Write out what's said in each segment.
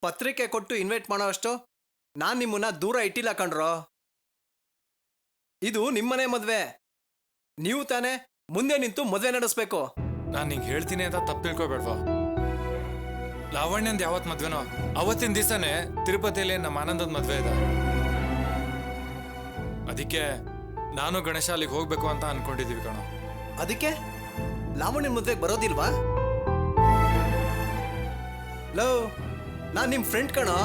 ಪತ್ರಿಕೆ ಕೊಟ್ಟು ಇನ್ವೈಟ್ ಮಾಡೋ ಅಷ್ಟು ನಾನು ನಿಮ್ಮನ್ನ ದೂರ ಇಟ್ಟಿಲ್ಲ ಕಣ್ರೋ. ಇದು ನಿಮ್ಮನೆ ಮದ್ವೆ, ನೀವು ತಾನೇ ಮುಂದೆ ನಿಂತು ಮದ್ವೆ ನಡೆಸ್ಬೇಕು. ನಾನು ನಿಂಗೆ ಹೇಳ್ತೀನಿ ಅಂತ ತಪ್ಪು ತಿಳ್ಕೊಬೇಡ್ವಾ. ಲಾವಣ್ಯಂದು ಯಾವತ್ ಮದ್ವೆನೋ ಅವತ್ತಿನ ದಿವಸನೇ ತಿರುಪತಿಯಲ್ಲಿ ನಮ್ಮ ಆನಂದದ ಮದ್ವೆ ಇದೆ. ಅದಕ್ಕೆ ನಾನು ಗಣೇಶ ಅಲ್ಲಿಗೆ ಹೋಗ್ಬೇಕು ಅಂತ ಅನ್ಕೊಂಡಿದೀವಿ ಕಣೋ. ಅದಕ್ಕೆ ಲಾವಣ್ಯನ ಮದ್ವೆಗೆ ಬರೋದಿಲ್ವಾ? ಲವ್, ನಾನು ನಿಮ್ಮ ಫ್ರೆಂಡ್ ಕಣೋ.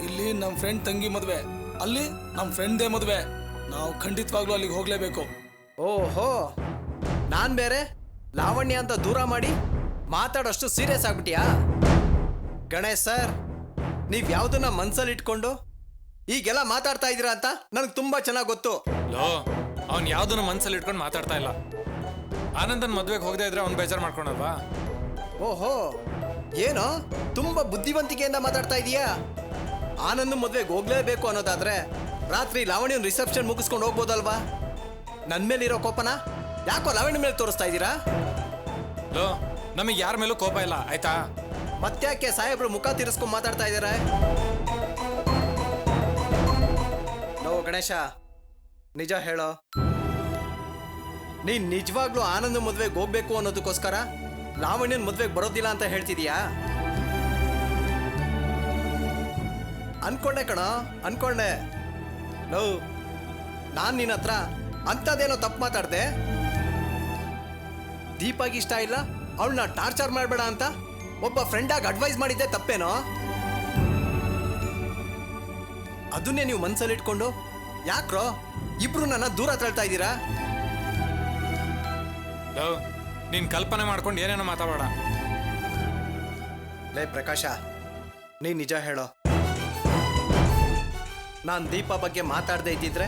ಇಲ್ಲಿ ನಮ್ಮ ಫ್ರೆಂಡ್ ತಂಗಿ ಮದುವೆ, ಅಲ್ಲಿ ನಮ್ಮ ಫ್ರೆಂಡ್ದೇ ಮದುವೆ. ನಾವು ಖಂಡಿತವಾಗ್ಲೂ ಅಲ್ಲಿಗೆ ಹೋಗ್ಲೇಬೇಕು. ಓಹೋ, ನಾನು ಬೇರೆ ಲಾವಣ್ಯ ಅಂತ ದೂರ ಮಾಡಿ ಮಾತಾಡೋಷ್ಟು ಸೀರಿಯಸ್ ಆಗ್ಬಿಟ್ಟಿಯಾ? ಗಣೇಶ್ ಸರ್, ನೀವು ಯಾವುದನ್ನ ಮನ್ಸಲ್ಲಿ ಇಟ್ಕೊಂಡು ಈಗೆಲ್ಲ ಮಾತಾಡ್ತಾ ಇದ್ದೀರಾ ಅಂತ ನನಗೆ ತುಂಬಾ ಚೆನ್ನಾಗಿ ಗೊತ್ತು. ಲೋ, ಅವ್ನು ಯಾವ್ದನ್ನು ಮನ್ಸಲ್ಲಿ ಇಟ್ಕೊಂಡು ಮಾತಾಡ್ತಾ ಇಲ್ಲ. ಆನಂದನ್ ಮದ್ವೆಗೆ ಹೋಗದೆ ಇದ್ರೆ ಅವ್ನು ಬೇಜಾರು ಮಾಡ್ಕೊಂಡಲ್ವಾ? ಓಹೋ, ಏನೋ ತುಂಬಾ ಬುದ್ಧಿವಂತಿಕೆಯಿಂದ ಮಾತಾಡ್ತಾ ಇದೀಯಾ. ಆನಂದ್ ಮದ್ವೆಗೆ ಹೋಗ್ಲೇಬೇಕು ಅನ್ನೋದಾದ್ರೆ ರಾತ್ರಿ ಲಾವಣ್ಯನ ರಿಸೆಪ್ಷನ್ ಮುಗಿಸ್ಕೊಂಡು ಹೋಗ್ಬೋದಲ್ವಾ? ನನ್ನ ಮೇಲಿರೋ ಕೋಪನ ಯಾಕೋ ಲಾವಣ್ಯ ಮೇಲೆ ತೋರಿಸ್ತಾ ಇದ್ದೀರಾ? ಲೋ, ನಮಗೆ ಯಾರ ಮೇಲೂ ಕೋಪ ಇಲ್ಲ, ಆಯ್ತಾ? ಮತ್ತ್ಯಾಕೆ ಸಾಹೇಬ್ರು ಮುಖ ತಿರ್ಸ್ಕೊಂಡು ಮಾತಾಡ್ತಾ ಇದ್ದಾರೆ? ನೋ ಗಣೇಶ, ನಿಜ ಹೇಳೋ, ನೀನ್ ನಿಜವಾಗ್ಲೂ ಆನಂದ್ ಮದ್ವೆಗೆ ಹೋಗ್ಬೇಕು ಅನ್ನೋದಕ್ಕೋಸ್ಕರ ಲಾವಣ್ಯನ ಮದ್ವೆಗೆ ಬರೋದಿಲ್ಲ ಅಂತ ಹೇಳ್ತಿದೀಯಾ? ಅನ್ಕೊಂಡೆ ಕಣ, ಅನ್ಕೊಂಡೆ. ನೋ, ನಾನ್ ನಿನ್ನ ಹತ್ರ ಅಂಥದ್ದೇನೋ ತಪ್ಪು ಮಾತಾಡ್ದೆ. ದೀಪಾಗಿ ಇಷ್ಟ ಇಲ್ಲ, ಅವಳನ್ನ ಟಾರ್ಚರ್ ಮಾಡಬೇಡ ಅಂತ ಒಬ್ಬ ಫ್ರೆಂಡಾಗಿ ಅಡ್ವೈಸ್ ಮಾಡಿದ್ದೆ ತಪ್ಪೇನೋ? ಅದನ್ನೇ ನೀವು ಮನ್ಸಲ್ಲಿಟ್ಕೊಂಡು ಯಾಕ್ರೋ ಇಬ್ರು ನನ್ನ ದೂರ ತಳ್ತಾ ಇದ್ದೀರಾ? ಲೋ, ನೀನ್ ಕಲ್ಪನೆ ಮಾಡ್ಕೊಂಡು ಏನೇನೋ ಮಾತಾಡೋಣ. ಲೇ ಪ್ರಕಾಶ, ನೀ ನಿಜ ಹೇಳೋ. ನಾನು ದೀಪಾ ಬಗ್ಗೆ ಮಾತಾಡದೇ ಇದ್ದಿದ್ರೆ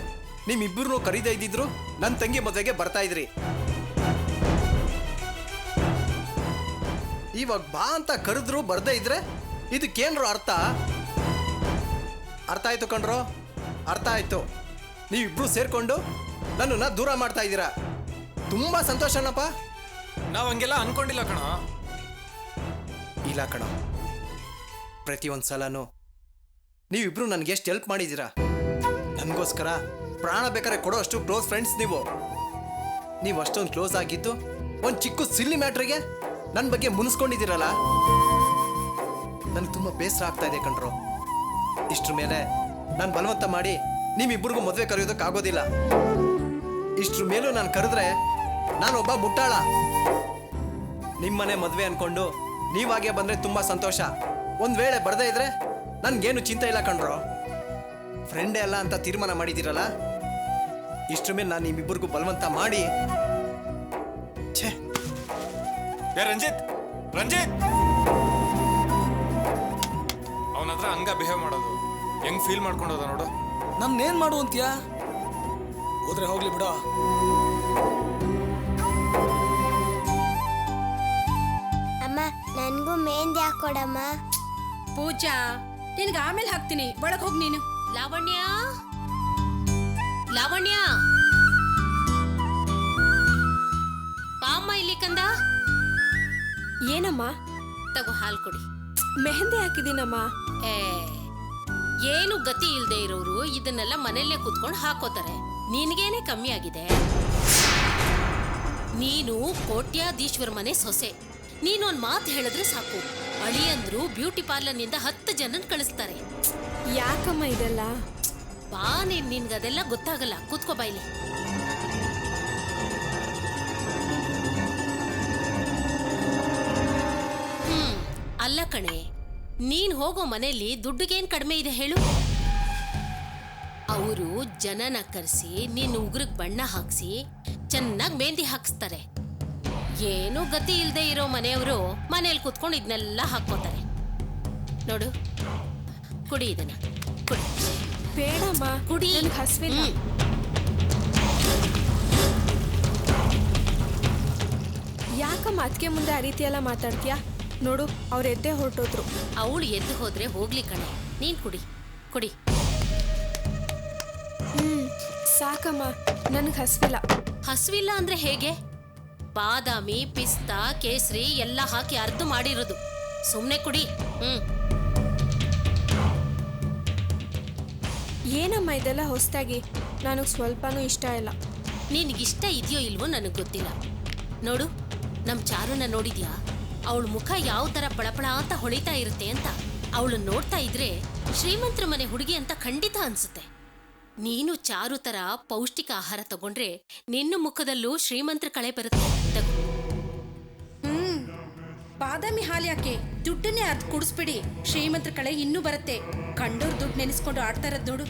ನಿಮ್ಮಿಬ್ಬರನ್ನೂ ಕರೀದೇ ಇದ್ದಿದ್ರು ನನ್ನ ತಂಗಿ ಮದುವೆಗೆ ಬರ್ತಾ ಇದ್ರಿ. ಇವಾಗ ಬಾ ಅಂತ ಕರೆದ್ರು ಬರ್ದೇ ಇದ್ರೆ ಇದಕ್ಕೇನ್ರೋ ಅರ್ಥ? ಅರ್ಥ ಆಯ್ತು ಕಣ್ರೋ, ಅರ್ಥ ಆಯ್ತು. ನೀವಿಬ್ರು ಸೇರ್ಕೊಂಡು ನನ್ನನ್ನ ದೂರ ಮಾಡ್ತಾ ಇದ್ದೀರಾ. ತುಂಬಾ ಸಂತೋಷನಪ್ಪ. ನಾವ್ ಹಂಗೆಲ್ಲ ಅನ್ಕೊಂಡಿಲ್ಲ ಕಣ. ಇಲ್ಲ ಕಣ, ಪ್ರತಿಯೊಂದ್ಸಲನೂ ನೀವಿಬ್ರು ನನಗೆ ಎಷ್ಟು ಹೆಲ್ಪ್ ಮಾಡಿದ್ದೀರಾ. ನನಗೋಸ್ಕರ ಪ್ರಾಣ ಬೇಕಾದ್ರೆ ಕೊಡೋ ಅಷ್ಟು ಕ್ಲೋಸ್ ಫ್ರೆಂಡ್ಸ್ ನೀವು. ನೀವು ಅಷ್ಟೊಂದು ಕ್ಲೋಸ್ ಆಗಿದ್ದು ಒಂದು ಚಿಕ್ಕ ಸಿಲ್ಲಿ ಮ್ಯಾಟ್ರಿಗೆ ನನ್ನ ಬಗ್ಗೆ ಮುನಿಸ್ಕೊಂಡಿದ್ದೀರಲ್ಲ, ನನಗೆ ತುಂಬ ಬೇಸರ ಆಗ್ತಾ ಇದೆ ಕಣ್ರು. ಇಷ್ಟ್ರ ಮೇಲೆ ನಾನು ಬಲವಂತ ಮಾಡಿ ನಿಮ್ಮಿಬ್ಬರಿಗೂ ಮದುವೆ ಕರೆಯೋದಕ್ಕಾಗೋದಿಲ್ಲ. ಇಷ್ಟ್ರ ಮೇಲೂ ನಾನು ಕರೆದ್ರೆ ನಾನೊಬ್ಬ ಮುಟ್ಟಾಳ. ನಿಮ್ಮನೆ ಮದುವೆ ಅನ್ಕೊಂಡು ನೀವಾಗೆ ಬಂದರೆ ತುಂಬ ಸಂತೋಷ. ಒಂದು ವೇಳೆ ಬರದೇ ಇದ್ರೆ ನನ್ಗೇನು ಚಿಂತೆ ಇಲ್ಲ ಕಣ್ರೋ. ಫ್ರೆಂಡೇ ಅಲ್ಲ ಅಂತ ತೀರ್ಮಾನ ಮಾಡಿದ್ದೀರಲ್ಲ, ಇಷ್ಟ್ರ ಮೇಲೆ ನಾನು ನಿಮ್ಮಿಬ್ಬರಿಗೂ ಬಲವಂತ ಮಾಡಿ ಛೇ. ರಂಜಿತ್, ರಂಜಿತ್, ಅವನ ಹತ್ರ ಹಂಗ ಬಿಹೇವ್ ಮಾಡೋದು ಹೆಂಗ್ ಫೀಲ್ ಮಾಡ್ಕೊಂಡೋದ ನೋಡು. ನನ್ನೇನ್ ಮಾಡು ಅಂತೀಯಾ? ಹೋದ್ರೆ ಹೋಗ್ಲಿ ಬಿಡೋ. ಅಮ್ಮ, ನನ್ಗೂ ಮೆಹಂದಿ ಹಾಕೊಡಮ್ಮ. ಪೂಜಾ, ನಿನ್ಗೆ ಆಮೇಲೆ ಹಾಕ್ತೀನಿ, ಒಳಗ್ ಹೋಗ್ ನೀನು. ಲಾವಣ್ಯ, ಲಾವಣ್ಯ, ಬಾಮ್ಮ ಇಲ್ಲಿ ಕಂದ. ಏನಮ್ಮ? ತಗೋ ಹಾಲು ಕೊಡಿ. ಮೆಹಂದಿ ಹಾಕಿದೀನಮ್ಮ. ಏ, ಏನು ಗತಿ ಇಲ್ದೆ ಇರೋರು ಇದನ್ನೆಲ್ಲ ಮನೆಯಲ್ಲೇ ಕುತ್ಕೊಂಡು ಹಾಕೋತಾರೆ. ನಿನ್ಗೇನೆ ಕಮ್ಮಿ ಆಗಿದೆ. ನೀನು ಕೋಟ್ಯಾಧೀಶ್ವರ ಮನೆ ಸೊಸೆ. ನೀನೊಂದ್ ಮಾತು ಹೇಳಿದ್ರೆ ಸಾಕು, ಅಳಿಯಂದ್ರು ಬ್ಯೂಟಿ ಪಾರ್ಲರ್ನಿಂದ 10 ಜನನ್ ಕಳಿಸ್ತಾರೆ. ಯಾಕಮ್ಮ ಇದೆಲ್ಲ? ಬಾ, ನಿನ್ಗದೆಲ್ಲ ಗೊತ್ತಾಗಲ್ಲ. ಕೂತ್ಕೋ ಬಾಯ್ಲಿ. ಅಲ್ಲ ಕಣೆ, ನೀನ್ ಹೋಗೋ ಮನೆಯಲ್ಲಿ ದುಡ್ಡಿಗೇನ್ ಕಡಿಮೆ ಇದೆ ಹೇಳು? ಅವರು ಜನನ ಕರೆಸಿ ನಿನ್ನ ಉಗುರಿಗೆ ಬಣ್ಣ ಹಾಕ್ಸಿ ಚೆನ್ನಾಗಿ ಮೆಹಂದಿ ಹಾಕ್ಸ್ತಾರೆ. ಏನೂ ಗತಿ ಇಲ್ಲದೆ ಇರೋ ಮನೆಯವರು ಮನೆಯಲ್ಲಿ ಕುತ್ಕೊಂಡು ಇದನ್ನೆಲ್ಲ ಹಾಕೋತಾರೆ. ನೋಡು, ಕುಡಿ ಇದನ್ನ, ಕುಡಿ. ಬೇಡಮ್ಮ, ಕುಡಿ. ಹಸ್ವಿಲ್ಲ. ಯಾಕಮ್ಮ ಅದಕ್ಕೆ ಮುಂದೆ ಆ ರೀತಿ ಎಲ್ಲ ಮಾತಾಡ್ತೀಯಾ? ನೋಡು, ಅವ್ರು ಎದ್ದೇ ಹೊರಟೋದ್ರು. ಅವಳು ಎದ್ದು ಹೋದ್ರೆ ಹೋಗ್ಲಿ ಕಣೆ, ನೀನ್ ಕುಡಿ, ಕುಡಿ. ಸಾಕಮ್ಮ, ನನಗೆ ಹಸ್ವಿಲ್ಲ. ಹಸ್ವಿಲ್ಲ ಅಂದ್ರೆ ಹೇಗೆ? ಬಾದಾಮಿ, ಪಿಸ್ತಾ, ಕೇಸರಿ ಎಲ್ಲ ಹಾಕಿ ಅರ್ಧ ಮಾಡಿರೋದು. ಸುಮ್ನೆ ಕುಡಿ. ಏನಮ್ಮ ಇದೆಲ್ಲ ಹೊಸದಾಗಿ, ನನಗೆ ಸ್ವಲ್ಪನೂ ಇಷ್ಟ ಇಲ್ಲ. ನಿನಗಿಷ್ಟ ಇದೆಯೋ ಇಲ್ವೋ ನನಗೆ ಗೊತ್ತಿಲ್ಲ. ನೋಡು, ನಮ್ಮ ಚಾರುನ ನೋಡಿದ್ಯಾ? ಅವಳ ಮುಖ ಯಾವ ಥರ ಪಳಪಳ ಅಂತ ಹೊಳಿತಾ ಇರುತ್ತೆ ಅಂತ. ಅವಳನ್ನ ನೋಡ್ತಾ ಇದ್ರೆ ಶ್ರೀಮಂತರ ಮನೆ ಹುಡುಗಿ ಅಂತ ಖಂಡಿತ ಅನ್ಸುತ್ತೆ. ನೀನು ಚಾರು ಥರ ಪೌಷ್ಟಿಕ ಆಹಾರ ತಗೊಂಡ್ರೆ ನಿನ್ನ ಮುಖದಲ್ಲೂ ಶ್ರೀಮಂತರ ಕಳೆ ಬರುತ್ತೆ. ತಗೋ. ಬಾದಾಮಿ ಹಾಲು ಯಾಕೆ? ದುಡ್ಡನ್ನೇ ಅದ್ ಕುಡಿಸ್ಬಿಡಿ, ಶ್ರೀಮಂತರ ಕಳೆ ಇನ್ನೂ ಬರುತ್ತೆ. ಕಂಡೋರ್ ದುಡ್ಡು ನೆನೆಸ್ಕೊಂಡು ಆಡ್ತಾ ಇರೋದ್ ನೋಡು.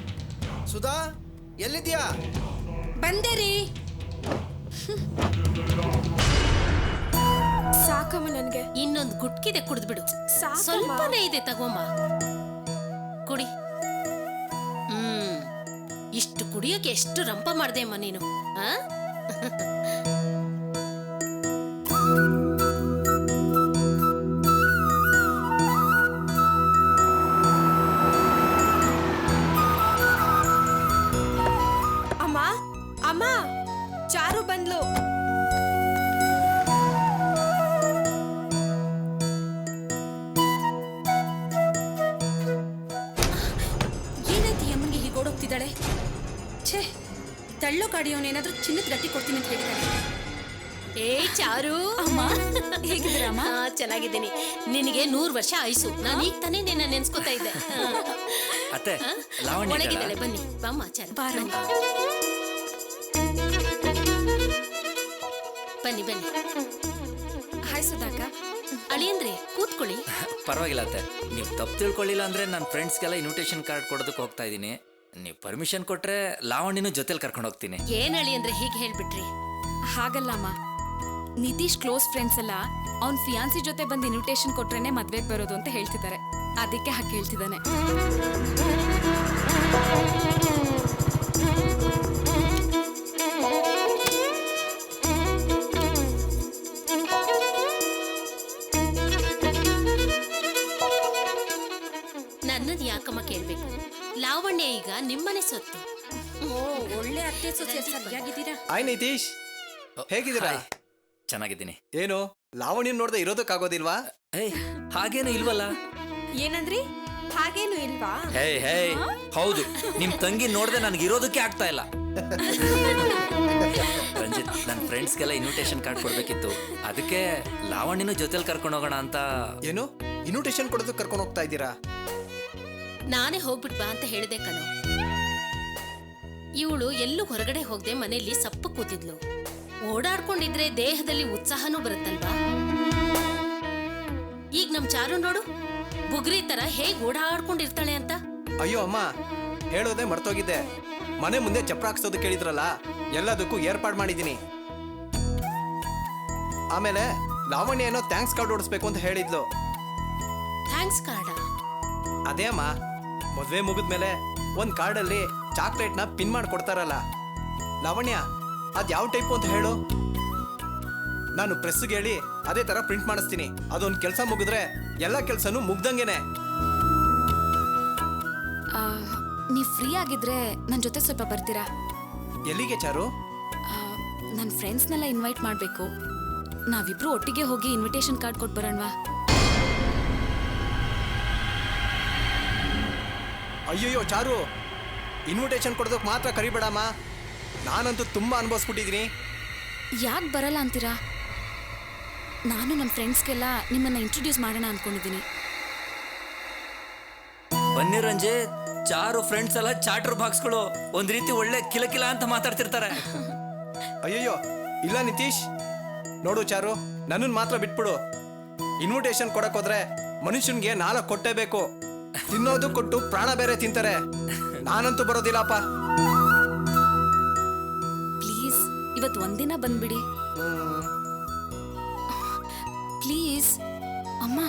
ಸುಧಾ ಎಲ್ಲಿದ್ಯಾ? ಬಂದೆ ರೀ. ಸಾಕಮ್ಮ ನನಗೆ. ಇನ್ನೊಂದು ಗುಟ್ಕಿದೆ, ಕುಡಿದ್ಬಿಡು. ಸಾಕಮ್ಮ. ಸ್ವಲ್ಪನೇ ಇದೆ, ತಗೋಮ್ಮ ಕುಡಿ. ಇಷ್ಟು ಕುಡಿಯೋಕೆ ಎಷ್ಟು ರಂಪ ಮಾಡ್ದೆ ಅಮ್ಮ ನೀನು. ಆ ಅಮ್ಮ ಅಮ್ಮ, ಚಾರು ಬಂದ್ಲು. ಏನಾಯ್ತು ಈ ಅಮ್ಮನಿಗೆ ಹೀಗೆ ಓಡೋಗ್ತಿದ್ದಾಳೆ? ಛೇ, ತಳ್ಳೋ ಗಾಡಿಯವನೇನಾದ್ರೂ ಚಿನ್ನದ ಗಟ್ಟಿ ಕೊಡ್ತೀನಿ ಅಂತ ಹೇಳಿದ್ದಾನೆ. ಏ ಚಾರು, ಅಮ್ಮ ಹೇಗಿದ್ದೀರಮ್ಮ? ಚೆನ್ನಾಗಿದ್ದೀನಿ. ನಿನಗೆ 100 ವರ್ಷ ಆಯ್ಸು. ನಾನು ಈಗ ತಾನೇ ನಿನ್ನ ನೆನ್ಸ್ಕೊತಾ ಇದ್ದೆ. ಅತ್ತೆ, ಲಾವಣ್ಯ ಒಳಗಿದ್ದಾಳೆ, ಬನ್ನಿ ಬಾಮ್ಮ ಚಾರು. ಬಾರೋ. ಬನ್ನಿ ಬನ್ನಿ. ಹಾಯ್ ಸುಧಾಕ. ಅಳಿಯಂದ್ರೆ ಕೂತ್ಕೊಳ್ಳಿ. ಪರವಾಗಿಲ್ಲ ಅತ್ತೆ, ನೀವು ತಪ್ಪು ತಿಳ್ಕೊಳ್ಳಿಲ್ಲ ಅಂದ್ರೆ ನನ್ನ ಫ್ರೆಂಡ್ಸ್ಗೆಲ್ಲ ಇನ್ವಿಟೇಷನ್ ಕಾರ್ಡ್ ಕೊಡೋದಕ್ಕೆ ಹೋಗ್ತಾ ಇದ್ದೀನಿ. ನೀವು ಪರ್ಮಿಷನ್ ಕೊಟ್ರೆ ಲಾವಣ್ಯನೂ ಜೊತೆಲಿ ಕರ್ಕೊಂಡು ಹೋಗ್ತೀನಿ. ಏನ್ ಅಳಿಯಂದ್ರೆ ಹೀಗೆ ಹೇಳ್ಬಿಟ್ರಿ? ಹಾಗಲ್ಲಮ್ಮ, ನಿತೀಶ್ ಕ್ಲೋಸ್ ಫ್ರೆಂಡ್ಸ್ ಎಲ್ಲ ಅವ್ನ ಫಿಯಾನ್ಸಿ ಜೊತೆ ಬಂದು ಇನ್ವಿಟೇಷನ್ ಕೊಟ್ರೇನೆ ಮದ್ವೆಗೆ ಬರೋದು ಅಂತ ಹೇಳ್ತಿದ್ದಾರೆ. ಅದಕ್ಕೆ ಹಾಗೆ ಹೇಳ್ತಿದ್ದಾನೆ. ನನ್ನದು ಯಾಕಮ್ಮ ಕೇಳ್ಬೇಕು? ಲಾವಣ್ಯ ಈಗ ನಿಮ್ಮನೆ ಸೊತ್ತು. ಓ, ಒಳ್ಳೆ ಅತ್ತೆ ಸೊಸೆ, ಸರಿಯಾಗಿದ್ದೀರಾ? ಆಯ್ ನಿತೀಶ್, ಹೇಗಿದ್ದೀರಾ? ಹಾಯ್, ಚೆನ್ನಾಗಿದ್ದೀನಿ. ಏನು ಲಾವಣ್ಯ ನೋಡ್ದೆ ಇರೋದಕ್ಕಾಗೋದಿಲ್ವಾ? ಏಯ್, ಹಾಗೇನು ಇಲ್ವಲ್ಲ. ಏನಂದ್ರಿ? ಹಾಗೇನು ಇಲ್ವಾ? ಹೇ, ಹೌದು, ನಿಮ್ ತಂಗಿ ನೋಡ್ದೆ ನನಗೆ ಇರೋದಕ್ಕೆ ಆಗ್ತಾ ಇಲ್ಲ. ರಂಜಿತ್, ನನ್ನ ಫ್ರೆಂಡ್ಸ್ಗೆಲ್ಲ ಇನ್ವಿಟೇಷನ್ ಕಾರ್ಡ್ ಕೊಡ್ಬೇಕಿತ್ತು. ಅದಕ್ಕೆ ಲಾವಣ್ಯನೂ ಜೊತೆಲಿ ಕರ್ಕೊಂಡು ಹೋಗೋಣ ಅಂತ. ಏನು ಇನ್ವಿಟೇಷನ್ ಕೊಡೋದಕ್ಕೆ ಕರ್ಕೊಂಡು ಹೋಗ್ತಾ ಇದ್ದೀರಾ? ನಾನೇ ಹೋಗ್ಬಿಟ್ ಬಾ ಅಂತ ಹೇಳಿದೆ ಕಣೋ. ಇವಳು ಎಲ್ಲೂ ಹೊರಗಡೆ ಹೋಗದೆ ಮನೆಯಲ್ಲಿ ಸಪ್ಪ ಕೂತಿದ್ಲು. ಓಡಾಡ್ಕೊಂಡಿದ್ರೆ ದೇಹದಲ್ಲಿ ಉತ್ಸಾಹನೂ ಬರುತ್ತಲ್ವಾ? ಈಗ ನಮ್ ಚಾರು ನೋಡು, ಬುಗ್ರಿ ತರ ಹೇಗ್ ಓಡಾಡ್ಕೊಂಡಿರ್ತಾಳೆ ಅಂತ. ಅಯ್ಯೋ ಅಮ್ಮ, ಹೇಳೋದೇ ಮರ್ತೋಗಿದ್ದೆ. ಮನೆ ಮುಂದೆ ಚಪ್ರ ಹಾಕ್ಸೋದು ಕೇಳಿದ್ರಲ್ಲ, ಎಲ್ಲದಕ್ಕೂ ಏರ್ಪಾಡು ಮಾಡಿದ್ದೀನಿ. ಆಮೇಲೆ ಲಾವಣ್ಯ ಏನೋ ಥ್ಯಾಂಕ್ಸ್ ಕಾರ್ಡ್ ಓಡಿಸ್ಬೇಕು ಅಂತ ಹೇಳಿದ್ಲು. Thanks card? ಅದೇ ಅಮ್ಮ, ಮದ್ವೆ ಮುಗಿದ್ಮೇಲೆ ಒಂದ್ ಕಾರ್ಡಲ್ಲಿ ಚಾಕ್ಲೇಟ್ನ ಪಿನ್ ಮಾಡಿ ಕೊಡ್ತಾರಲ್ಲ. ಲಾವಣ್ಯ, ಅದ್ ಯಾವ ಟೈಪು ಅಂತ ಹೇಳು. ನಾನು ಪ್ರೆಸ್ಗೆ ಹೇಳಿ ಅದೇ ತರ ಪ್ರಿಂಟ್ ಮಾಡಿಸ್ತೀನಿ. ಅದೊಂದು ಕೆಲಸ ಮುಗಿದ್ರೆ ಎಲ್ಲ ಕೆಲಸನೂ ಮುಗ್ದಂಗೆನೆ. ನೀವು ಫ್ರೀ ಆಗಿದ್ರೆ ನನ್ನ ಜೊತೆ ಸ್ವಲ್ಪ ಬರ್ತೀರಾ? ಎಲ್ಲಿಗೆ ಚಾರು? ನನ್ನ ಫ್ರೆಂಡ್ಸ್ನೆಲ್ಲ ಇನ್ವೈಟ್ ಮಾಡಬೇಕು. ನಾವಿಬ್ರು ಒಟ್ಟಿಗೆ ಹೋಗಿ ಇನ್ವಿಟೇಷನ್ ಕಾರ್ಡ್ ಕೊಟ್ಟು ಬರೋಣವಾ? ಅಯ್ಯಯ್ಯೋ ಚಾರು, ಇನ್ವಿಟೇಷನ್ ಕೊಡೋದಕ್ಕೆ ಮಾತ್ರ ಕರಿಬೇಡಮ್ಮ. ನಾನಂತೂ ತುಂಬಾ ಅನುಭವಿಸ್ಬಿಟ್ಟಿದ್ದೀನಿ. ಯಾಕೆ ಬರಲ್ಲ ಅಂತೀರಾ? ನಾನು ನಮ್ಮ ಫ್ರೆಂಡ್ಸ್ಗೆಲ್ಲ ನಿಮ್ಮನ್ನ ಇಂಟ್ರೊಡ್ಯೂಸ್ ಮಾಡೋಣ ಅಂದ್ಕೊಂಡಿದ್ದೀನಿ. ಬನ್ನಿ ರಂಜಿತ್, ಚಾರು ಫ್ರೆಂಡ್ಸ್ ಎಲ್ಲ ಚಾಟ್ರ್ ಬಾಕ್ಸ್ಗಳು ಒಂದ್ ರೀತಿ ಒಳ್ಳೆ ಕಿಲಕಿಲ ಅಂತ ಮಾತಾಡ್ತಿರ್ತಾರೆ. ಅಯ್ಯಯ್ಯೋ ಇಲ್ಲ ನಿತೀಶ್, ನೋಡು ಚಾರು, ನನ್ನನ್ನು ಮಾತ್ರ ಬಿಟ್ಬಿಡು. ಇನ್ವಿಟೇಷನ್ ಕೊಡಕ್ ಹೋದ್ರೆ ಮನುಷ್ಯನ್ಗೆ 4 ಕೊಟ್ಟೇಬೇಕು. ತಿನ್ನೋದು ಕೊಟ್ಟು ಪ್ರಾಣ ಬೇರೆ ತಿಂತಾರೆ. ನಾನಂತೂ ಬರೋದಿಲ್ಲಪ್ಪ. ಪ್ಲೀಸ್ ಇವತ್ತು ಒಂದಿನ ಬಂದ್ಬಿಡಿ ಪ್ಲೀಸ್. ಅಮ್ಮ,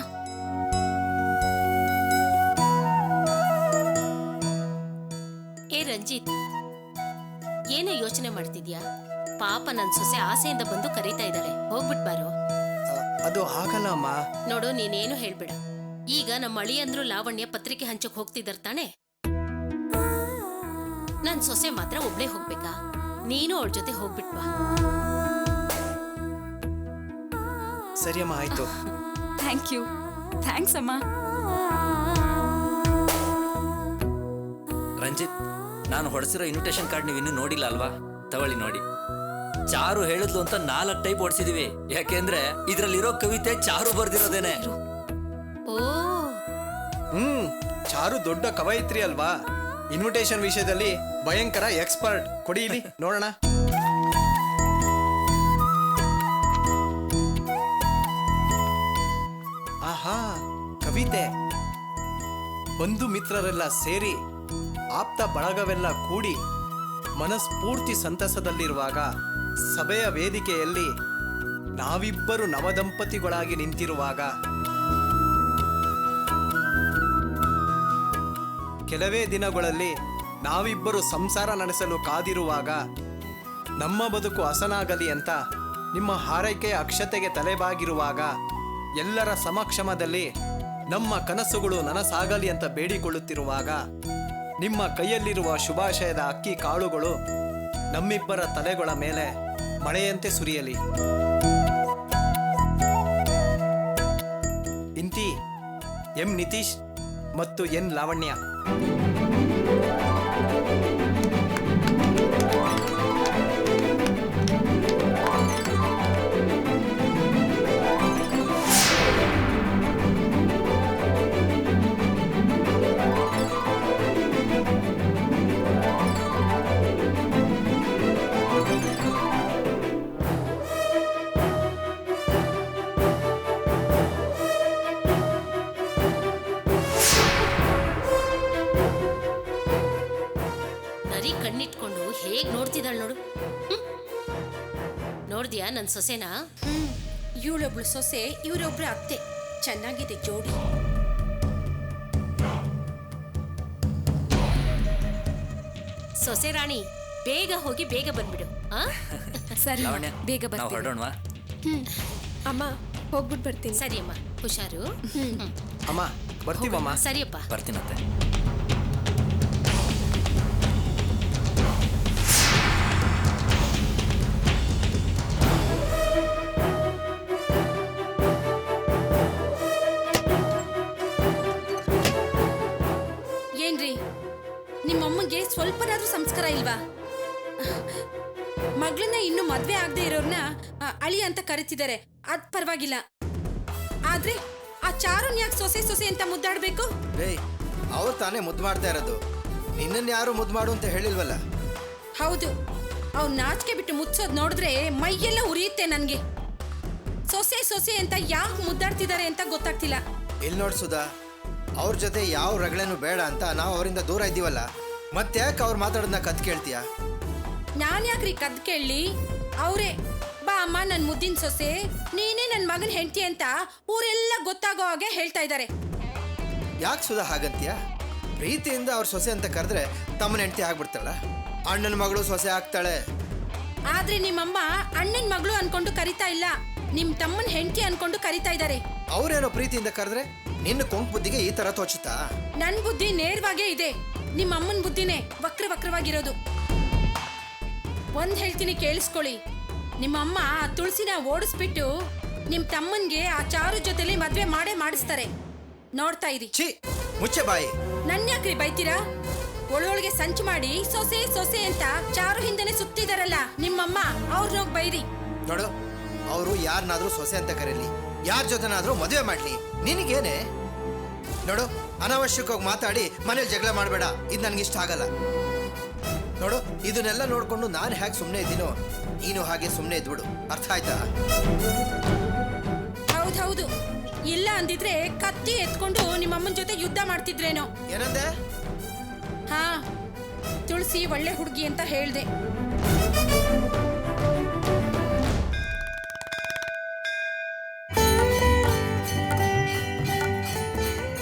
ಏ ರಂಜಿತ್, ಏನೋ ಯೋಚನೆ ಮಾಡ್ತಿದ್ಯಾ? ಪಾಪ ನನ್ ಸೊಸೆ ಆಸೆಯಿಂದ ಬಂದು ಕರೀತಾ ಇದ್ದಾಳೆ, ಹೋಗ್ಬಿಟ್ ಬಾರೋ. ಅದು ಆಗಲ್ಲ ಅಮ್ಮ. ನೋಡು, ನೀನೇನು ಹೇಳ್ಬೇಡ. ಈಗ ನಮ್ಮ ಅಳಿಯಂದ್ರು ಲಾವಣ್ಯ ಪತ್ರಿಕೆ ಹಂಚಕ್ ಹೋಗ್ತಿದ್ದಾರ ತಾನೆ. ನನ್ ಸೊಸೆ ಮಾತ್ರ ಒಬ್ಳೇ ಹೋಗ್ಬೇಕಾ? ನೀನು ಅವಳ ಜೊತೆ ಹೋಗ್ಬಿಟ್ ಬಾ. ಸರಿಯಮ್ಮ, ಆಯ್ತು. Thank you. ಥ್ಯಾಂಕ್ಸ್ ಅಮ್ಮ. ರಂಜಿತ್, ನಾನು ಹೊಡೆಸಿರೋ ಇನ್ವಿಟೇಷನ್ ಕಾರ್ಡ್ ನೀವು ಇನ್ನೂ ನೋಡಿಲ್ಲ ಅಲ್ವಾ? ತಗೊಳ್ಳಿ ನೋಡಿ. ಚಾರು ಹೇಳಿದ್ಲು ಅಂತ 4 ಟೈಪ್ ಹೊಡ್ಸಿದೀವಿ. ಯಾಕೆಂದ್ರೆ ಇದ್ರಲ್ಲಿರೋ ಕವಿತೆ ಚಾರು ಬರ್ದಿರೋದೇನೆ. ಓ, ಚಾರು ದೊಡ್ಡ ಕವಯಿತ್ರಿ ಅಲ್ವಾ? ಇನ್ವಿಟೇಷನ್ ವಿಷಯದಲ್ಲಿ ಭಯಂಕರ ಎಕ್ಸ್ಪರ್ಟ್. ಕೊಡಿ ಇಲ್ಲಿ ನೋಡೋಣ. ಆಹಾ, ಕವಿತೆ. ಬಂಧು ಮಿತ್ರರೆಲ್ಲ ಸೇರಿ, ಆಪ್ತ ಬಳಗವೆಲ್ಲ ಕೂಡಿ, ಮನಸ್ಫೂರ್ತಿ ಸಂತಸದಲ್ಲಿರುವಾಗ ಸಭೆಯ ವೇದಿಕೆಯಲ್ಲಿ ನಾವಿಬ್ಬರು ನವದಂಪತಿಗಳಾಗಿ ನಿಂತಿರುವಾಗ, ಕೆಲವೇ ದಿನಗಳಲ್ಲಿ ನಾವಿಬ್ಬರು ಸಂಸಾರ ನಡೆಸಲು ಕಾದಿರುವಾಗ, ನಮ್ಮ ಬದುಕು ಹಸನಾಗಲಿ ಅಂತ ನಿಮ್ಮ ಹಾರೈಕೆಯ ಅಕ್ಷತೆಗೆ ತಲೆಬಾಗಿರುವಾಗ, ಎಲ್ಲರ ಸಮಕ್ಷಮದಲ್ಲಿ ನಮ್ಮ ಕನಸುಗಳು ನನಸಾಗಲಿ ಅಂತ ಬೇಡಿಕೊಳ್ಳುತ್ತಿರುವಾಗ, ನಿಮ್ಮ ಕೈಯಲ್ಲಿರುವ ಶುಭಾಶಯದ ಅಕ್ಕಿ ಕಾಳುಗಳು ನಮ್ಮಿಬ್ಬರ ತಲೆಗಳ ಮೇಲೆ ಮಳೆಯಂತೆ ಸುರಿಯಲಿ. ಇಂತಿ ಎಂ ನಿತೀಶ್ ಮತ್ತು ಎನ್ ಲಾವಣ್ಯ. ನರಿ ಕಣ್ಣಿಟ್ಕೊಂಡು ಹೇಗ್ ನೋಡ್ತಿದ್ದಾಳ ನೋಡು. ಹ್ಮ್. ನೋಡ್ದ್ಯಾ ನನ್ ಸೊಸೆನಾ? ಇವಳೊಬ್ಳು ಸೊಸೆ, ಇವರೊಬ್ಳು ಅತ್ತೆ. ಚೆನ್ನಾಗಿದೆ ಜೋಡಿ. ಸೊಸೆ ರಾಣಿ, ಬೇಗ ಹೋಗಿ ಬೇಗ ಬಂದ್ಬಿಡು. ಆ? ಸರಿ ಲಾವಣ್ಯ, ಬೇಗ ನಾವು ಬರ್ತೀನಿ. ಹೊರಡೋಣವಾ? ಅಮ್ಮ ಹೋಗ್ಬಿಟ್ಟು ಬರ್ತೀನಿ. ಸರಿ ಅಮ್ಮ, ಹುಷಾರು. ಅಮ್ಮ ಬರ್ತೀವಮ್ಮ. ಸರಿಯಪ್ಪ. ಬರ್ತೀನತ್ತೆ. ಏನ್ರಿ, ನಿಮ್ಮಮ್ಮಂಗೆ ಸ್ವಲ್ಪನಾದ್ರೂ ಸಂಸ್ಕಾರ ಇಲ್ವಾ? ಮಗಳನ್ನ ಇನ್ನು ಮದ್ವೆ ಆಗದೆ ಇರೋರ್ನ ಅಳಿ ಅಂತ ಕರಿತಿದ್ದಾರೆ, ಅದ್ ಪರವಾಗಿಲ್ಲ. ಆದ್ರೆ ಆ ಚಾರುನ್ ಯಾಕೆ ಸೊಸೆ ಸೊಸೆ ಅಂತ ಮುದ್ದಾಡ್ಬೇಕು? ಏಯ್, ಅವ್ರು ತಾನೇ ಮುದ್ದು ಮಾಡ್ತಾ ಇರೋದು. ನಿನ್ನನ್ನು ಯಾರು ಮುದ್ದು ಮಾಡು ಅಂತ ಹೇಳಿಲ್ವಲ್ಲ. ಹೌದು, ಅವ್ರು ನಾಚಿಕೆ ಬಿಟ್ಟು ಮುಚ್ಚೋದ್ ನೋಡಿದ್ರೆ ಮೈಯೆಲ್ಲ ಉರಿಯುತ್ತೆ ನನ್ಗೆ. ಸೊಸೆ ಸೊಸೆ ಅಂತ ಯಾಕೆ ಮುದ್ದಾಡ್ತಿದ್ದಾರೆ ಅಂತ ಗೊತ್ತಾಗ್ತಿಲ್ಲ. ಇಲ್ಲಿ ನೋಡ್ ಸುಧಾ, ಅವ್ರ ಜೊತೆ ಯಾವ ರಗಳೇನು ಬೇಡ ಅಂತ ನಾವು ಅವರಿಂದ ದೂರ ಇದ್ದೀವಲ್ಲ, ಮತ್ತೆ ಯಾಕೆ ಅವ್ರು ಮಾತಾಡೋದನ್ನ ಕತ್ ಕೇಳ್ತೀಯ? ನಾನ್ ಯಾಕ್ರಿ ಕದ್ ಕೇಳಿ? ಅವ್ರೆ ಬಾ ಅಮ್ಮ ನನ್ ಮುದ್ದಿನ ಸೊಸೆ, ನೀನೇ ನನ್ ಮಗನ್ ಹೆಂಡತಿ ಅಂತ ಊರೆಲ್ಲ ಗೊತ್ತಾಗೋ ಹಾಗೆ ಹೇಳ್ತಾ ಇದ್ದಾರೆ. ಯಾಕೆ ಸುಧಾ ಹಾಗಂತೀಯ? ಪ್ರೀತಿಯಿಂದ ಅವ್ರ ಸೊಸೆ ಅಂತ ಕರೆದ್ರೆ ತಮ್ಮನ ಹೆಂಡತಿ ಆಗ್ಬಿಡ್ತಾಳ, ಅಣ್ಣನ ಮಗಳು ಸೊಸೆ ಆಗ್ತಾಳೆ. ಆದ್ರೆ ನಿಮ್ಮಮ್ಮ ಅಣ್ಣನ್ ಮಗಳು ಅನ್ಕೊಂಡು ಕರಿತಾ ಇಲ್ಲ, ನಿಮ್ ತಮ್ಮನ್ ಹೆಂಡತಿ ಅನ್ಕೊಂಡು ಕರಿತಾ ಇದ್ದಾರೆ. ಅವ್ರೇನೋ ಪ್ರೀತಿಯಿಂದ ಕರೆದ್ರೆ ನಿನ್ನ ಕೊಂಕ್ ಬುದ್ಧಿಗೆ ಈ ತರ ತೋಚುತ್ತಾ? ನನ್ ಬುದ್ಧಿ ನೇರವಾಗೇ ಇದೆ, ನಿಮ್ಮ ಅಮ್ಮನ್ ಬುದ್ಧಿನೇ ವಕ್ರವಾಗಿರೋದು. ಒಂದ್ ಹೇಳ್ತೀನಿ ಕೇಳಿಸ್ಕೊಳ್ಳಿ, ನಿಮ್ಮಮ್ಮ ಆ ತುಳಸಿನ ಓಡಿಸ್ಬಿಟ್ಟು ನಿಮ್ ತಮ್ಮನ್ಗೆ ಆ ಚಾರು ಜೊತೆಲಿ ಮದ್ವೆ ಮಾಡಿಸ್ತಾರೆ. ನೋಡ್ತಾ ಇರಿ. ಛೀ, ಮುಚ್ಚೆ ಬಾಯಿ. ನನ್ ಯಾಕ್ರಿ ಬೈತೀರಾ? ಒಳೊಳಗೆ ಸಂಚು ಮಾಡಿ ಸೊಸೆ ಸೊಸೆ ಅಂತ ಚಾರು ಹಿಂದೆನೆ ಸುತ್ತಿದಾರಲ್ಲ ನಿಮ್ಮಮ್ಮ, ಅವ್ರನ್ನೋಗ್ ಬೈರಿ. ನೋಡು, ಅವರು ಯಾರನ್ನಾದ್ರೂ ಸೊಸೆ ಅಂತ ಕರೀಲಿ, ಯಾರ ಜೊತೆನಾದ್ರೂ ಮದುವೆ ಮಾಡ್ಲಿ, ನಿನಗೇನೆ? ನೋಡು, ಅನಾವಶ್ಯಕವಾಗಿ ಮಾತಾಡಿ ಮನೇಲಿ ಜಗಳ ಮಾಡಬೇಡ, ಇದು ನನಗಿಷ್ಟ ಆಗಲ್ಲ. ನೋಡು, ಇದನ್ನೆಲ್ಲ ನೋಡ್ಕೊಂಡು ನಾನು ಹೇಗೆ ಸುಮ್ಮನೆ ಇದ್ದೀನೋ ನೀನು ಹಾಗೆ ಸುಮ್ಮನೆ ಇದ್ಬಿಡು, ಅರ್ಥ ಆಯ್ತಾ? ಹೌದೌದು, ಇಲ್ಲ ಅಂದಿದ್ರೆ ಕತ್ತಿ ಎತ್ಕೊಂಡು ನಿಮ್ಮಮ್ಮನ ಜೊತೆ ಯುದ್ಧ ಮಾಡ್ತಿದ್ರೇನೋ. ಏನಂದೆ? ಹಾ, ತುಳಸಿ ಒಳ್ಳೆ ಹುಡುಗಿ ಅಂತ ಹೇಳ್ದೆ.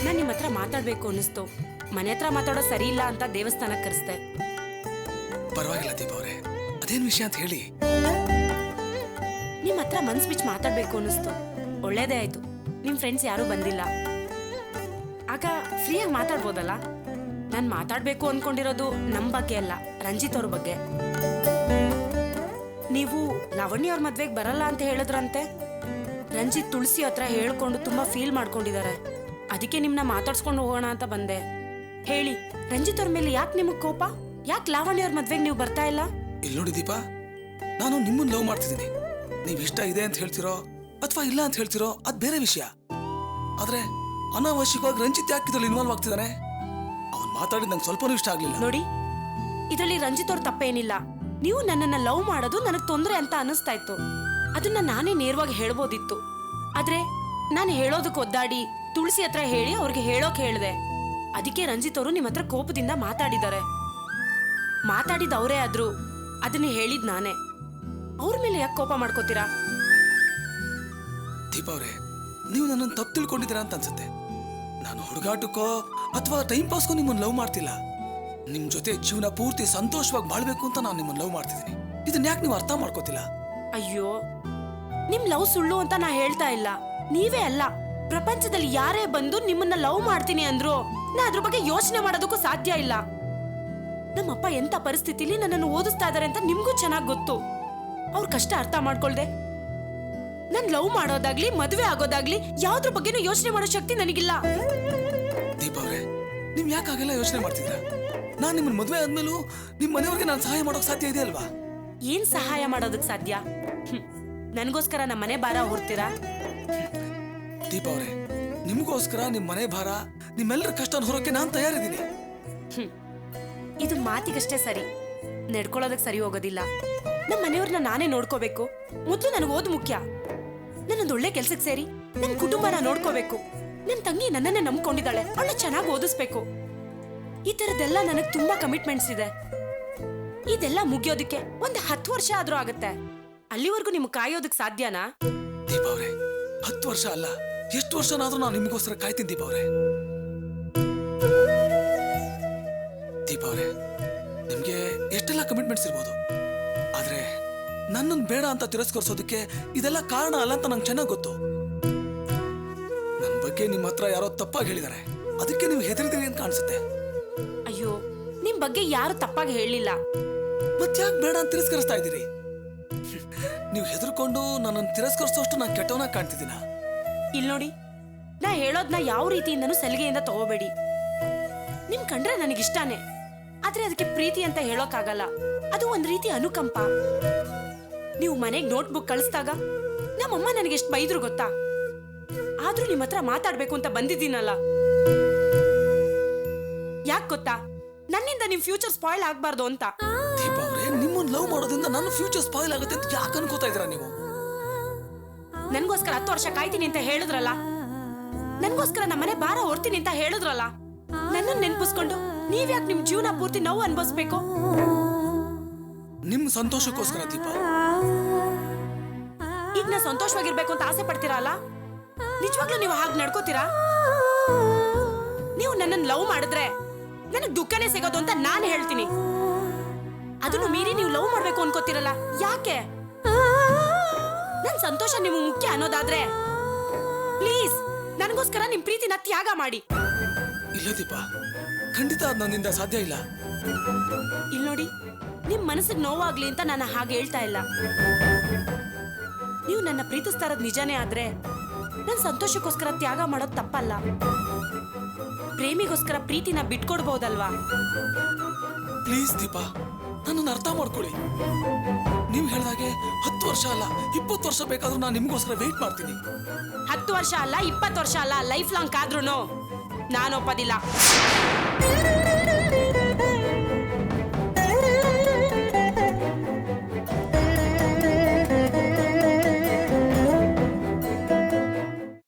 ನಾನು ನಿಮ್ಮ ಹತ್ರ ಮಾತಾಡ್ಬೇಕು ಅನ್ನಿಸ್ತು. ಮನೆ ಹತ್ರ ಮಾತಾಡೋ ಸರಿ ಇಲ್ಲ ಅಂತ ದೇವಸ್ಥಾನಕ್ಕೆ ಕರೆಸ್ದೆ. ಪರವಾಗಿಲ್ಲ ದೀಪ ಅವರೇ, ಅದೇನ್ ವಿಷಯ ಅಂತ ಹೇಳಿ. ನಿಮ್ಮ ಹತ್ರ ಮನ್ಸ್ ಬಿಚ್ಚಿ ಮಾತಾಡ್ಬೇಕು ಅನ್ನಿಸ್ತು. ಒಳ್ಳೇದೇ ಆಯ್ತು, ನಿಮ್ ಫ್ರೆಂಡ್ಸ್ ಯಾರೂ ಬಂದಿಲ್ಲ. ಆಗ ಫ್ರೀಯಾಗಿ ಮಾತಾಡ್ಬೋದಲ್ಲ. ನಾನು ಮಾತಾಡ್ಬೇಕು ಅನ್ಕೊಂಡಿರೋದು ನಮ್ಮ ಬಗ್ಗೆ ಅಲ್ಲ, ರಂಜಿತ್ ಅವ್ರ ಬಗ್ಗೆ. ನೀವು ಲಾವಣ್ಯ ಅವ್ರ ಮದ್ವೆಗೆ ಬರಲ್ಲ ಅಂತ ಹೇಳಿದ್ರಂತೆ. ರಂಜಿತ್ ತುಳಸಿ ಹತ್ರ ಹೇಳ್ಕೊಂಡು ತುಂಬಾ ಫೀಲ್ ಮಾಡ್ಕೊಂಡಿದ್ದಾರೆ. ಅದಕ್ಕೆ ನಿಮ್ನ ಮಾತಾಡ್ಸ್ಕೊಂಡು ಹೋಗೋಣ ಅಂತ ಬಂದೆ. ಹೇಳಿ, ರಂಜಿತ್ ಅವ್ರ ಮೇಲೆ ಯಾಕೆ ನಿಮಗ್ ಕೋಪ? ಯಾಕೆ ಲಾವಣ್ಯ ಅವ್ರ ಮದ್ವೆಗೆ ನೀವು ಬರ್ತಾ ಇಲ್ಲ? ಇಲ್ಲಿ ನೋಡಿ ದೀಪಾ, ನಾನು ನಿಮ್ಮನ್ನ ಲವ್ ಮಾಡ್ತಿದ್ದೀನಿ. ನೀವ್ ಇಷ್ಟ ಇದೆ ಅಂತ ಹೇಳ್ತಿರೋ ಅಥವಾ ಇಲ್ಲ ಅಂತ ಹೇಳ್ತಿರೋ ಅದ್ ಬೇರೆ ವಿಷಯ. ಆದ್ರೆ ಅನಾವಶ್ಯಕವಾಗಿ ರಂಜಿತ್ ಯಾಕೆ ಇದ್ರಲ್ಲಿ ಇನ್ವಾಲ್ವ್ ಆಗ್ತಿದ್ದಾನೆ? ಅವನ್ ಮಾತಾಡಿದ್ ನಂಗೆ ಸ್ವಲ್ಪನೂ ಇಷ್ಟ ಆಗ್ಲಿಲ್ಲ. ನೋಡಿ, ಇದರಲ್ಲಿ ರಂಜಿತ್ ಅವ್ರ ತಪ್ಪೇನಿಲ್ಲ. ನೀವು ನನ್ನನ್ನ ಲವ್ ಮಾಡೋದು ನನಗ್ ತೊಂದ್ರೆ ಅಂತ ಅನಿಸ್ತಾ ಇತ್ತು. ಅದನ್ನ ನಾನೇ ನೇರವಾಗಿ ಹೇಳ್ಬೋದಿತ್ತು. ಆದ್ರೆ ನಾನು ಹೇಳೋದಕ್ಕೆ ಒದ್ದಾಡಿ ತುಳಸಿ ಹತ್ರ ಹೇಳಿ ಅವ್ರಿಗೆ ಹೇಳೋಕ್ ಹೇಳ್ದೆ. ಅದಕ್ಕೆ ರಂಜಿತ್ ಅವರು ನಿಮ್ಮ ಹತ್ರ ಕೋಪದಿಂದ ಮಾತಾಡಿದ್ದಾರೆ. ಮಾತಾಡಿದ ಅವರೇ ಆದ್ರು ಅದನ್ನ ಹೇಳಿದ್ ನಾನೇ. ಅವ್ರ ಮೇಲೆ ಯಾಕೆ ಕೋಪ ಮಾಡ್ಕೋತೀರಾ? ದೀಪಾ ಅವ್ರೆ, ನೀವು ನನ್ನನ್ನು ತಪ್ಪು ತಿಳ್ಕೊಂಡಿದ್ದೀರಾ ಅಂತ ಅನ್ಸುತ್ತೆ. ನಾನು ಹುಡುಗಾಟಕ್ಕೋ ಅಥವಾ ಟೈಮ್ ಪಾಸ್ಗೂ ನಿಮ್ಮನ್ನು ಲವ್ ಮಾಡ್ತಿಲ್ಲ. ನಿಮ್ ಜೊತೆ ಜೀವನ ಪೂರ್ತಿ ಸಂತೋಷವಾಗಿ ಬಾಳ್ಬೇಕು ಅಂತ ನಾನು ನಿಮ್ಮನ್ನು ಲವ್ ಮಾಡ್ತಿದ್ದೀನಿ. ಇದನ್ನ ಯಾಕೆ ನೀವು ಅರ್ಥ ಮಾಡ್ಕೋತಿಲ್ಲ? ಅಯ್ಯೋ, ನಿಮ್ ಲವ್ ಸುಳ್ಳು ಅಂತ ನಾ ಹೇಳ್ತಾ ಇಲ್ಲ. ನೀವೇ ಅಲ್ಲ, ಪ್ರಪಂಚದಲ್ಲಿ ಯಾರೇ ಬಂದು ನಿಮ್ಮನ್ನ ಲವ್ ಮಾಡ್ತೀನಿ ಅಂದ್ರು ನಾ ಅದ್ರ ಬಗ್ಗೆ ಯೋಚನೆ ಮಾಡೋದಕ್ಕೂ ಸಾಧ್ಯ ಇಲ್ಲ. ನಮ್ಮಪ್ಪ ಎಂತ ಪರಿಸ್ಥಿತಿಲಿ ನನ್ನನ್ನು ಓದಿಸ್ತಾ ಇದಾರೆ ಅಂತ ನಿಮ್ಗೂ ಚೆನ್ನಾಗ್ ಗೊತ್ತು. ಅವ್ರ ಕಷ್ಟ ಅರ್ಥ ಮಾಡ್ಕೊಳ್ದೆ ನನ್ ಲವ್ ಮಾಡೋದಾಗ್ಲಿ ಮದುವೆ ಆಗೋದಾಗ್ಲಿ ಯಾವ್ದ್ರ ಬಗ್ಗೆನೂ ಯೋಚನೆ ಮಾಡೋ ಶಕ್ತಿ ನನಗಿಲ್ಲ. ದೀಪಾ ಅವ್ರೆ, ನೀವ್ ಯಾಕೆ ಹಾಗೆಲ್ಲ ಯೋಚನೆ ಮಾಡ್ತಿದ್ರ? ನಾನ್ ನಿಮ್ಮನ್ನ ಮದುವೆ ಆದ್ಮೇಲೂ ನಿಮ್ ಮನೆಯವ್ರಿಗೆ ನಾನು ಸಹಾಯ ಮಾಡೋಕ್ ಸಾಧ್ಯ ಇದೆ ಅಲ್ವಾ? ಏನ್ ಸಹಾಯ ಮಾಡೋದಕ್ ಸಾಧ್ಯ? ನನ್ಗೋಸ್ಕರ ನಮ್ಮ ಮನೆ ಭಾರ ಹೊರ್ತೀರಾ? ದೀಪಾ ಅವ್ರೆ, ನಿಮ್ಗೋಸ್ಕರ ನಿಮ್ ಮನೆ ಭಾರ, ನಿಮ್ಮೆಲ್ಲರ ಕಷ್ಟ ಹೊರಕ್ಕೆ ನಾನ್ ತಯಾರಿದ್ದೀನಿ. ಇದು ಮಾತಿಗಷ್ಟೇ ಸರಿ, ನಡ್ಕೊಳ್ಳೋದಕ್ ಸರಿ ಹೋಗೋದಿಲ್ಲ. ನಮ್ಮ ಮನೆಯವ್ರನ್ನ ನಾನೇ ನೋಡ್ಕೋಬೇಕು. ಮೊದ್ಲು ನನಗೆ ಓದ್ ಮುಖ್ಯ. ನನ್ನೊಂದು ಒಳ್ಳೆ ಕೆಲ್ಸಕ್ಕೆ ಸೇರಿ ನನ್ ಕುಟುಂಬನ ನೋಡ್ಕೋಬೇಕು. ನನ್ ತಂಗಿ ನನ್ನನ್ನೇ ನಂಬ್ಕೊಂಡಿದ್ದಾಳೆ, ಅವಳ ಚೆನ್ನಾಗಿ ಓದಿಸ್ಬೇಕು. ಈ ತರದೆಲ್ಲ ನನಗ್ ತುಂಬಾ ಕಮಿಟ್ಮೆಂಟ್ಸ್ ಇದೆ. ಇದೆಲ್ಲ ಮುಗಿಯೋದಕ್ಕೆ ಒಂದು 10 ವರ್ಷ ಆದ್ರೂ ಆಗತ್ತೆ. ಅಲ್ಲಿವರೆಗೂ ನಿಮ್ಗೆ ಕಾಯೋದಕ್ ಸಾಧ್ಯನಾ? ದೀಪಾ ಅವ್ರೆ, 10 ವರ್ಷ ಅಲ್ಲ, ಎಷ್ಟು ವರ್ಷನಾದ್ರೂ ನಾನು ನಿಮಗೋಸ್ಕರ ಕಾಯ್ತೀನಿ ದೀಪಾ ಅವ್ರೆ. ದೀಪಾ ಅವ್ರೆ, ನಿಮ್ಗೆ ಎಷ್ಟೆಲ್ಲ ಕಮಿಟ್ಮೆಂಟ್ಸ್ ಇರ್ಬೋದು, ಆದ್ರೆ ನನ್ನನ್ನು ಬೇಡ ಅಂತ ತಿರಸ್ಕರಿಸೋದಕ್ಕೆ ಇದೆಲ್ಲ ಕಾರಣ ಅಲ್ಲ ಅಂತ ನಂಗೆ ಚೆನ್ನಾಗಿ ಗೊತ್ತು. ನನ್ನ ಬಗ್ಗೆ ನಿಮ್ಮ ಹತ್ರ ಯಾರೋ ತಪ್ಪಾಗಿ ಹೇಳಿದ್ದಾರೆ, ಅದಕ್ಕೆ ನೀವು ಹೆದರಿದ್ದೀರಿ ಅಂತ ಕಾಣಿಸುತ್ತೆ. ಅಯ್ಯೋ, ನಿಮ್ ಬಗ್ಗೆ ಯಾರು ತಪ್ಪಾಗಿ ಹೇಳಿಲ್ಲ. ಮತ್ತ್ಯಾಕೆ ಬೇಡ ಅಂತ ತಿರಸ್ಕರಿಸ್ತಾ ಇದ್ದೀರಿ? ನೀವು ಹೆದರ್ಕೊಂಡು ನನ್ನನ್ನು ತಿರಸ್ಕರಿಸೋಷ್ಟು ನಾನು ಕೆಟ್ಟವನಾಗಿ ಕಾಣ್ತಿದ್ದೀನ? ಇಲ್ಲಿ ನೋಡಿ, ನಾ ಹೇಳೋದ್ನ ಯಾವ ರೀತಿಯಿಂದನೂ ಸಲಿಗೆಯಿಂದ ತಗೋಬೇಡಿ. ನಿಮ್ ಕಂಡ್ರೆ ನನಗಿಷ್ಟಾನೆ, ಆದ್ರೆ ಅದಕ್ಕೆ ಪ್ರೀತಿ ಅಂತ ಹೇಳೋಕ್ಕಾಗಲ್ಲ. ಅದು ಒಂದ್ ರೀತಿ ಅನುಕಂಪ. ನೀವು ಮನೆಗೆ ನೋಟ್ಬುಕ್ ಕಳಿಸ್ದಾಗ ನಮ್ಮಮ್ಮ ನನಗೆ ಎಷ್ಟು ಬೈದ್ರು ಗೊತ್ತಾ? ಆದ್ರೂ ನಿಮ್ ಹತ್ರ ಮಾತಾಡ್ಬೇಕು ಅಂತ ಬಂದಿದ್ದೀನಲ್ಲ. ಯಾಕೆ ಗೊತ್ತಾ? ನನ್ನಿಂದ ನಿಮ್ ಫ್ಯೂಚರ್ ಸ್ಪಾಯ್ಲ್ ಆಗ್ಬಾರ್ದು ಅಂತ. ದೀಪಾ ಅವ್ರೆ, ನಿಮ್ಮನ್ನ ಲವ್ ಮಾಡೋದ್ರಿಂದ ನನ್ನ ಫ್ಯೂಚರ್ ಸ್ಪಾಯ್ಲ್ ಆಗುತ್ತೆ ಅಂತ ಯಾಕೆ ಅನ್ಕೋತಾ ಇದ್ದೀರಾ ನೀವು? ನನ್ಗೋಸ್ಕರ 10 ವರ್ಷ ಕಾಯ್ತೀನಿ ಅಂತ ಹೇಳಿದ್ರಲ್ಲ, ನನ್ಗೋಸ್ಕರ ನಮ್ಮನೆ ಭಾರ ಹೊರ್ತೀನಿ ಅಂತ ಹೇಳಿದ್ರಲ್ಲ, ನನ್ನನ್ನು ನೆನ್ಪಿಸ್ಕೊಂಡು ನೀವ್ಯಾಕೆ ನಿಮ್ ಜೀವನ ಪೂರ್ತಿ ನೋವು ಅನ್ಭವಿಸ್ಬೇಕು? ನಿಮ್ ಸಂತೋಷಕ್ಕೋಸ್ಕರ ದೀಪಾ. ಈಗ ನಾ ಸಂತೋಷವಾಗಿರ್ಬೇಕು ಅಂತ ಆಸೆ ಪಡ್ತೀರಲ್ಲ, ನಿಜವಾಗ್ಲೂ ನೀವು ಹಾಗೆ ನಡ್ಕೋತೀರಾ? ನೀವು ನನ್ನನ್ನು ಲವ್ ಮಾಡಿದ್ರೆ ನನಗ್ ದುಃಖನೇ ಸಿಗೋದು ಅಂತ ನಾನು ಹೇಳ್ತೀನಿ. ಅದನ್ನು ಮೀರಿ ನೀವು ಲವ್ ಮಾಡ್ಬೇಕು ಅನ್ಕೋತಿರಲ್ಲ, ಯಾಕೆ? ನನ್ ಸಂತೋಷ ನಿಮ್ಗೆ ಮುಖ್ಯ ಅನ್ನೋದಾದ್ರೆ ಪ್ಲೀಸ್ ನನಗೋಸ್ಕರ ನಿಮ್ ಪ್ರೀತಿನ ತ್ಯಾಗ ಮಾಡಿ. ಇಲ್ಲ ದೀಪಾ, ಖಂಡಿತ ಅದು ನನ್ನಿಂದ ಸಾಧ್ಯ ಇಲ್ಲ. ಇಲ್ಲಿ ನೋಡಿ, ನಿಮ್ ಮನಸ್ಸಿಗೆ ನೋವಾಗ್ಲಿ ಅಂತ ನಾನು ಹಾಗೆ ಹೇಳ್ತಾ ಇಲ್ಲ. ನೀವು ನನ್ನ ಪ್ರೀತಿಸ್ತಾ ಇರೋದು ನಿಜಾನೇ ಆದ್ರೆ ನನ್ ಸಂತೋಷಕ್ಕೋಸ್ಕರ ತ್ಯಾಗ ಮಾಡೋದು ತಪ್ಪಲ್ಲ. ಪ್ರೇಮಿಗೋಸ್ಕರ ಪ್ರೀತಿನ ಬಿಟ್ಕೊಡ್ಬಹುದಲ್ವಾ? ಪ್ಲೀಸ್ ದೀಪಾ, ನನ್ನನ್ನು ಅರ್ಥ ಮಾಡ್ಕೊಳ್ಳಿ. ನೀವು ಹೇಳ್ದಾಗೆ 10 ವರ್ಷ ಅಲ್ಲ, 20 ವರ್ಷ ಬೇಕಾದ್ರೂ ನಾನು ನಿಮ್ಗೋಸ್ಕರ ವೇಟ್ ಮಾಡ್ತೀನಿ. 10 ವರ್ಷ ಅಲ್ಲ, 20 ವರ್ಷ ಅಲ್ಲ, ಲೈಫ್ ಲಾಂಗ್ ಆದ್ರೂ ನಾನು ಒಪ್ಪೋದಿಲ್ಲ.